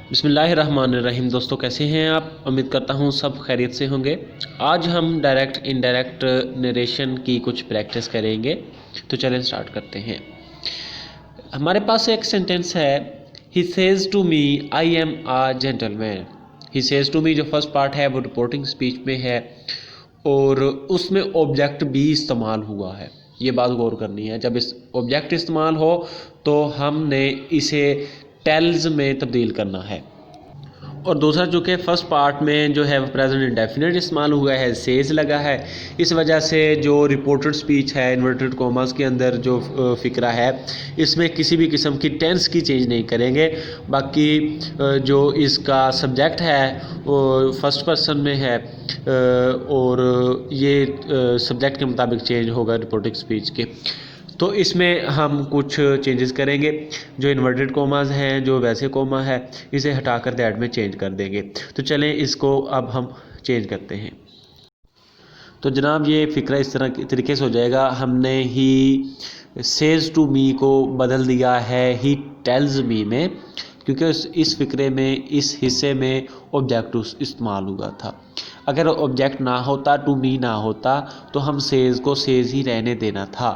बिस्मिल्लाहिर्रहमानिर्रहीम। दोस्तों कैसे हैं आप? उम्मीद करता हूँ सब खैरियत से होंगे। आज हम डायरेक्ट इनडायरेक्ट नरेशन की कुछ प्रैक्टिस करेंगे, तो चलें स्टार्ट करते हैं। हमारे पास एक सेंटेंस है, he says to me I am a gentleman. He says to me जो फर्स्ट पार्ट है वो रिपोर्टिंग स्पीच में है और उसमें ऑब्जेक्ट भी इस्तेमाल हुआ है। ये बात गौर करनी है, जब इस ऑब्जेक्ट इस्तेमाल हो तो हमने इसे टेल्स में तब्दील करना है। और दूसरा चूँकि फर्स्ट पार्ट में जो है वो प्रेजेंट इंडेफिनिट इस्तेमाल हुआ है, सेज लगा है, इस वजह से जो रिपोर्टेड स्पीच है इन्वर्टेड कॉमास के अंदर जो फ़िक्रा है इसमें किसी भी किस्म की टेंस की चेंज नहीं करेंगे। बाकी जो इसका सब्जेक्ट है वो फर्स्ट पर्सन में है और ये सब्जेक्ट के मुताबिक चेंज होगा रिपोर्टिंग स्पीच के। तो इसमें हम कुछ चेंजेस करेंगे। जो इन्वर्टेड कोमास हैं, जो वैसे कोमा है, इसे हटाकर दैट में चेंज कर देंगे। तो चलें इसको अब हम चेंज करते हैं। तो जनाब ये फ़िक्रा इस तरीके से हो जाएगा। हमने ही सेज टू मी को बदल दिया है ही टेल्स मी में, क्योंकि इस फ़िक्रे में इस हिस्से में ऑब्जेक्ट इस्तेमाल हुआ था। अगर ऑब्जेक्ट ना होता, टू मी ना होता, तो हम सेज को सेज ही रहने देना था।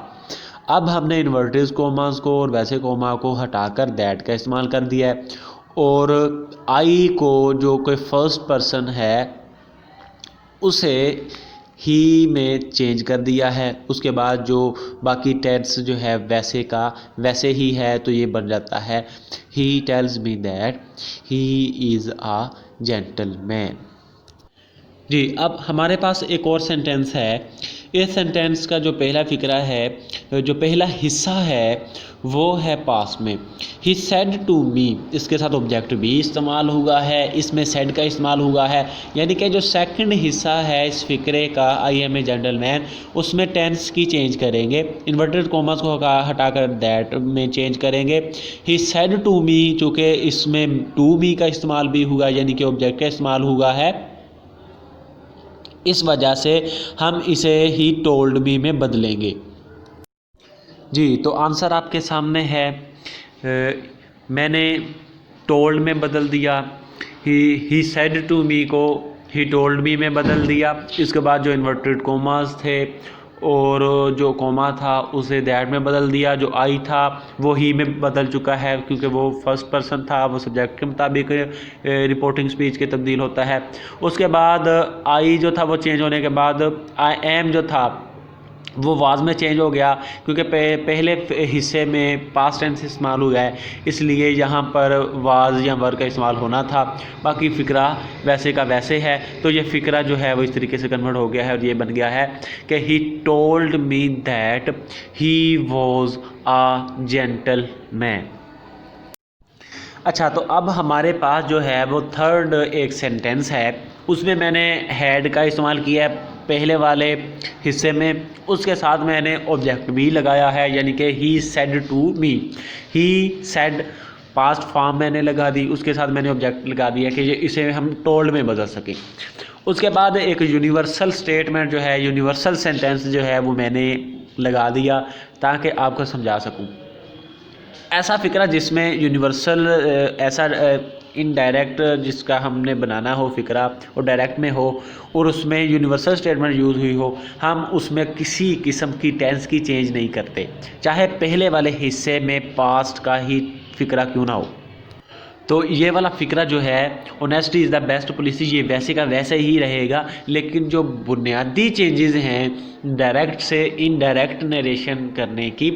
अब हमने इन्वर्टेड कोमास को और वैसे कोमा को हटाकर दैट का इस्तेमाल कर दिया है और आई को जो कोई फर्स्ट पर्सन है उसे ही में चेंज कर दिया है। उसके बाद जो बाकी टेंस जो है वैसे का वैसे ही है, तो ये बन जाता है he tells me that he is a gentleman. जी, अब हमारे पास एक और सेंटेंस है। इस सेंटेंस का जो पहला फ़िक्रा है, जो पहला हिस्सा है वो है पास में। ही सेड टू मी, इसके साथ ऑब्जेक्ट भी इस्तेमाल हुआ है, इसमें सेड का इस्तेमाल हुआ है, यानी कि जो सेकंड हिस्सा है इस फ़िक्रे का आई एम ए जेंटलमैन, उसमें टेंस की चेंज करेंगे। इन्वर्टेड कॉमास को हटाकर दैट में चेंज करेंगे। ही सेड टू मी, चूँकि इसमें टू मी का इस्तेमाल भी हुआ, यानी कि ऑब्जेक्ट का इस्तेमाल हुआ है, इस वजह से हम इसे ही टोल्ड मी में बदलेंगे। जी, तो आंसर आपके सामने है। मैंने टोल्ड में बदल दिया, ही सेड टू मी को ही टोल्ड मी में बदल दिया। इसके बाद जो इन्वर्टेड कोमास थे और जो कोमा था उसे दैट में बदल दिया। जो आई था वो ही में बदल चुका है, क्योंकि वो फर्स्ट पर्सन था, वो सब्जेक्ट के मुताबिक रिपोर्टिंग स्पीच के तब्दील होता है। उसके बाद आई जो था वो चेंज होने के बाद आई एम जो था वो वाज में चेंज हो गया, क्योंकि पहले हिस्से में पास्ट टेंस इस्तेमाल हुआ है, इसलिए यहाँ पर वाज या वर का इस्तेमाल होना था। बाकी फ़िक्रा वैसे का वैसे है, तो ये फ़िक्रा जो है वो इस तरीके से कन्वर्ट हो गया है और ये बन गया है कि he told me that he was a gentleman. अच्छा, तो अब हमारे पास जो है वो थर्ड एक सेंटेंस है, उसमें मैंने हैड का इस्तेमाल किया है पहले वाले हिस्से में। उसके साथ मैंने ऑब्जेक्ट भी लगाया है, यानी कि he said to me. He said past form मैंने लगा दी, उसके साथ मैंने ऑब्जेक्ट लगा दिया कि इसे हम टोल्ड में बदल सकें। उसके बाद एक यूनिवर्सल स्टेटमेंट जो है, यूनिवर्सल सेंटेंस जो है वो मैंने लगा दिया ताकि आपको समझा सकूं। ऐसा फ़िक्रा जिसमें यूनिवर्सल ऐसा इनडायरेक्ट जिसका हमने बनाना हो फ़िक्रा और डायरेक्ट में हो और उसमें यूनिवर्सल स्टेटमेंट यूज़ हुई हो, हम उसमें किसी किस्म की टेंस की चेंज नहीं करते, चाहे पहले वाले हिस्से में पास्ट का ही फ़िक्रा क्यों ना हो। तो ये वाला फ़िक्रा जो है honesty is the best policy, ये वैसे का वैसे ही रहेगा, लेकिन जो बुनियादी चेंजेस हैं डायरेक्ट से इनडायरेक्ट नरेशन करने की,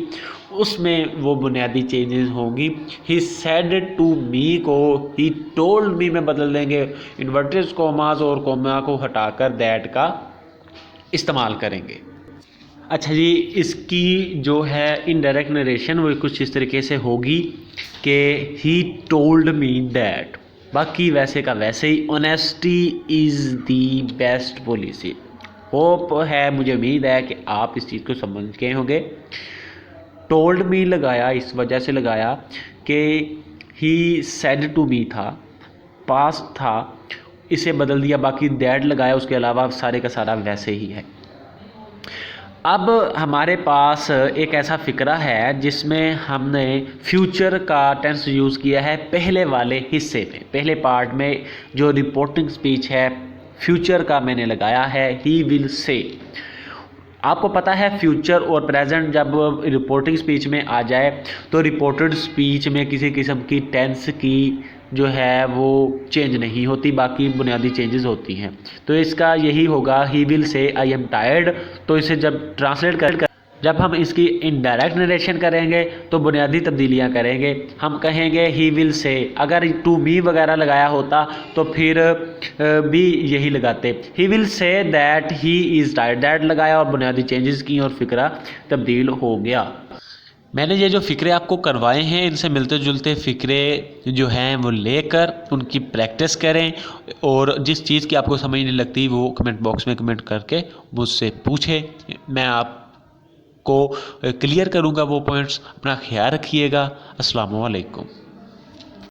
उसमें वो बुनियादी चेंजेस होंगी। ही सेड टू मी को ही टोल्ड मी में बदल देंगे, इन्वर्टेड कोमास और कोमा को हटाकर दैट का इस्तेमाल करेंगे। अच्छा जी, इसकी जो है इनडायरेक्ट नरेशन वो कुछ इस तरीके से होगी कि ही टोल्ड मी दैट, बाकी वैसे का वैसे ही, honesty is the best policy. Hope है, मुझे उम्मीद है कि आप इस चीज़ को समझ गए होंगे। टोल्ड मी लगाया इस वजह से लगाया कि ही सेड टू मी था, पास्ट था, इसे बदल दिया, बाकी दैट लगाया, उसके अलावा सारे का सारा वैसे ही है। अब हमारे पास एक ऐसा फ़िक्रा है जिसमें हमने फ्यूचर का टेंस यूज़ किया है पहले वाले हिस्से में। पहले पार्ट में जो रिपोर्टिंग स्पीच है फ्यूचर का मैंने लगाया है ही विल से। आपको पता है फ्यूचर और प्रेजेंट जब रिपोर्टिंग स्पीच में आ जाए तो रिपोर्टेड स्पीच में किसी किस्म की टेंस की जो है वो चेंज नहीं होती, बाकी बुनियादी चेंजेस होती हैं। तो इसका यही होगा he will say I am tired. तो इसे जब हम इसकी इनडायरेक्ट नरेशन करेंगे तो बुनियादी तब्दीलियां करेंगे। हम कहेंगे ही विल से, अगर टू मी वगैरह लगाया होता तो फिर भी यही लगाते। He will say that he is tired, that लगाया और बुनियादी चेंजेस की और फिक्रा तब्दील हो गया। मैंने ये जो फ़िक्रे आपको करवाए हैं इनसे मिलते जुलते फ़िक्रे जो हैं वो लेकर उनकी प्रैक्टिस करें, और जिस चीज़ की आपको समझ नहीं लगती वो कमेंट बॉक्स में कमेंट करके मुझसे पूछें, मैं आपको क्लियर करूँगा वो पॉइंट्स। अपना ख्याल रखिएगा। अस्सलामु अलैकुम।